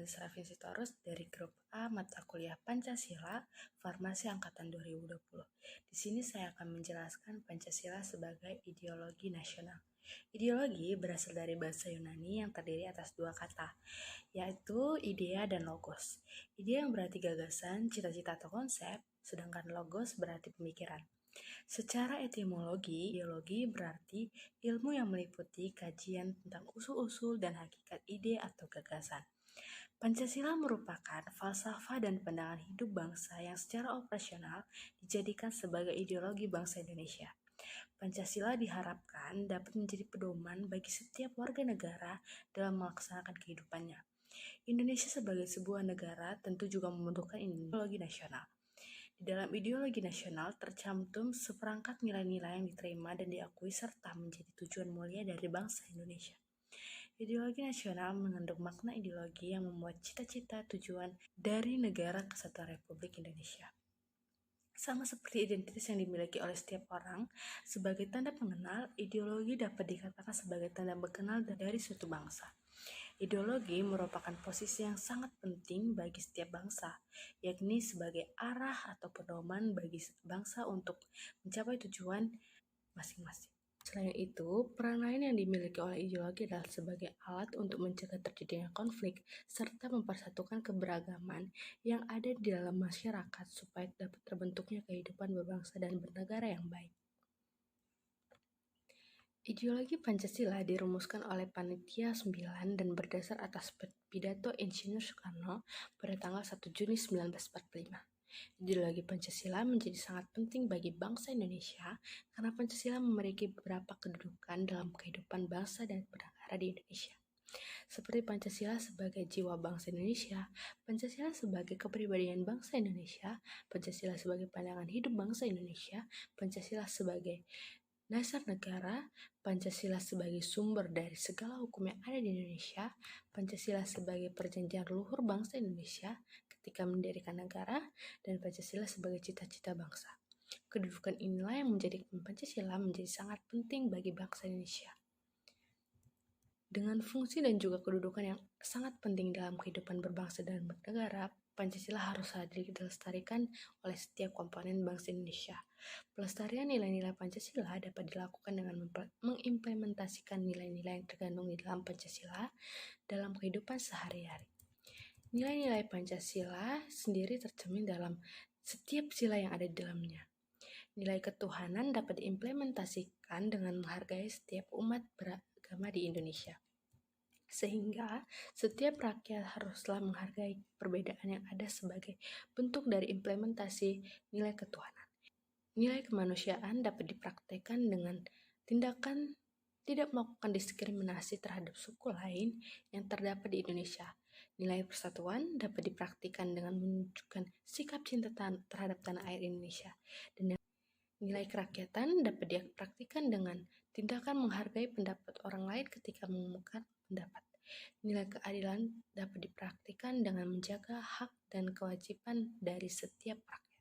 Elisra Sitorus dari grup A mata kuliah Pancasila, Farmasi Angkatan 2020. Di sini saya akan menjelaskan Pancasila sebagai ideologi nasional. Ideologi berasal dari bahasa Yunani yang terdiri atas dua kata, yaitu idea dan logos. Idea yang berarti gagasan, cita-cita atau konsep, sedangkan logos berarti pemikiran. Secara etimologi, ideologi berarti ilmu yang meliputi kajian tentang usul-usul dan hakikat ide atau gagasan. Pancasila merupakan falsafah dan pandangan hidup bangsa yang secara operasional dijadikan sebagai ideologi bangsa Indonesia. Pancasila diharapkan dapat menjadi pedoman bagi setiap warga negara dalam melaksanakan kehidupannya. Indonesia sebagai sebuah negara tentu juga membutuhkan ideologi nasional. Di dalam ideologi nasional tercantum seperangkat nilai-nilai yang diterima dan diakui serta menjadi tujuan mulia dari bangsa Indonesia. Ideologi nasional mengandung makna ideologi yang membuat cita-cita tujuan dari negara kesatuan Republik Indonesia. Sama seperti identitas yang dimiliki oleh setiap orang, sebagai tanda pengenal, ideologi dapat dikatakan sebagai tanda pengenal dari suatu bangsa. Ideologi merupakan posisi yang sangat penting bagi setiap bangsa, yakni sebagai arah atau pedoman bagi bangsa untuk mencapai tujuan masing-masing. Selain itu, peran lain yang dimiliki oleh ideologi adalah sebagai alat untuk mencegah terjadinya konflik serta mempersatukan keberagaman yang ada di dalam masyarakat supaya dapat terbentuknya kehidupan berbangsa dan bernegara yang baik. Ideologi Pancasila dirumuskan oleh Panitia 9 dan berdasar atas pidato Insinyur Soekarno pada tanggal 1 Juni 1945. Ideologi Pancasila menjadi sangat penting bagi bangsa Indonesia karena Pancasila memiliki beberapa kedudukan dalam kehidupan bangsa dan bernegara di Indonesia. Seperti Pancasila sebagai jiwa bangsa Indonesia, Pancasila sebagai kepribadian bangsa Indonesia, Pancasila sebagai pandangan hidup bangsa Indonesia, Pancasila sebagai dasar negara, Pancasila sebagai sumber dari segala hukum yang ada di Indonesia, Pancasila sebagai perjanjian luhur bangsa Indonesia ketika mendirikan negara, dan Pancasila sebagai cita-cita bangsa. Kedudukan inilah yang menjadikan Pancasila menjadi sangat penting bagi bangsa Indonesia. Dengan fungsi dan juga kedudukan yang sangat penting dalam kehidupan berbangsa dan bernegara, Pancasila harus dilestarikan oleh setiap komponen bangsa Indonesia. Pelestarian nilai-nilai Pancasila dapat dilakukan dengan mengimplementasikan nilai-nilai yang terkandung di dalam Pancasila dalam kehidupan sehari-hari. Nilai-nilai Pancasila sendiri tercermin dalam setiap sila yang ada di dalamnya. Nilai ketuhanan dapat diimplementasikan dengan menghargai setiap umat beragama di Indonesia. Sehingga setiap rakyat haruslah menghargai perbedaan yang ada sebagai bentuk dari implementasi nilai ketuhanan. Nilai kemanusiaan dapat dipraktekkan dengan tindakan tidak melakukan diskriminasi terhadap suku lain yang terdapat di Indonesia. Nilai persatuan dapat dipraktikkan dengan menunjukkan sikap cinta terhadap tanah air Indonesia. Dan nilai kerakyatan dapat dipraktikkan dengan tindakan menghargai pendapat orang lain ketika mengumumkan pendapat. Nilai keadilan dapat dipraktikkan dengan menjaga hak dan kewajiban dari setiap rakyat.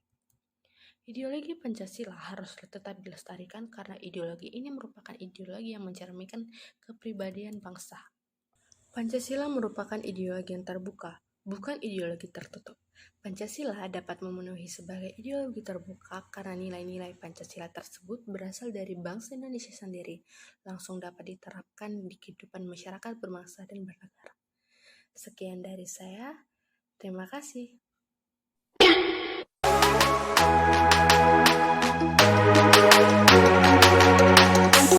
Ideologi Pancasila harus tetap dilestarikan karena ideologi ini merupakan ideologi yang mencerminkan kepribadian bangsa. Pancasila merupakan ideologi yang terbuka, bukan ideologi tertutup. Pancasila dapat memenuhi sebagai ideologi terbuka karena nilai-nilai Pancasila tersebut berasal dari bangsa Indonesia sendiri, langsung dapat diterapkan di kehidupan masyarakat berbangsa dan bernegara. Sekian dari saya, terima kasih.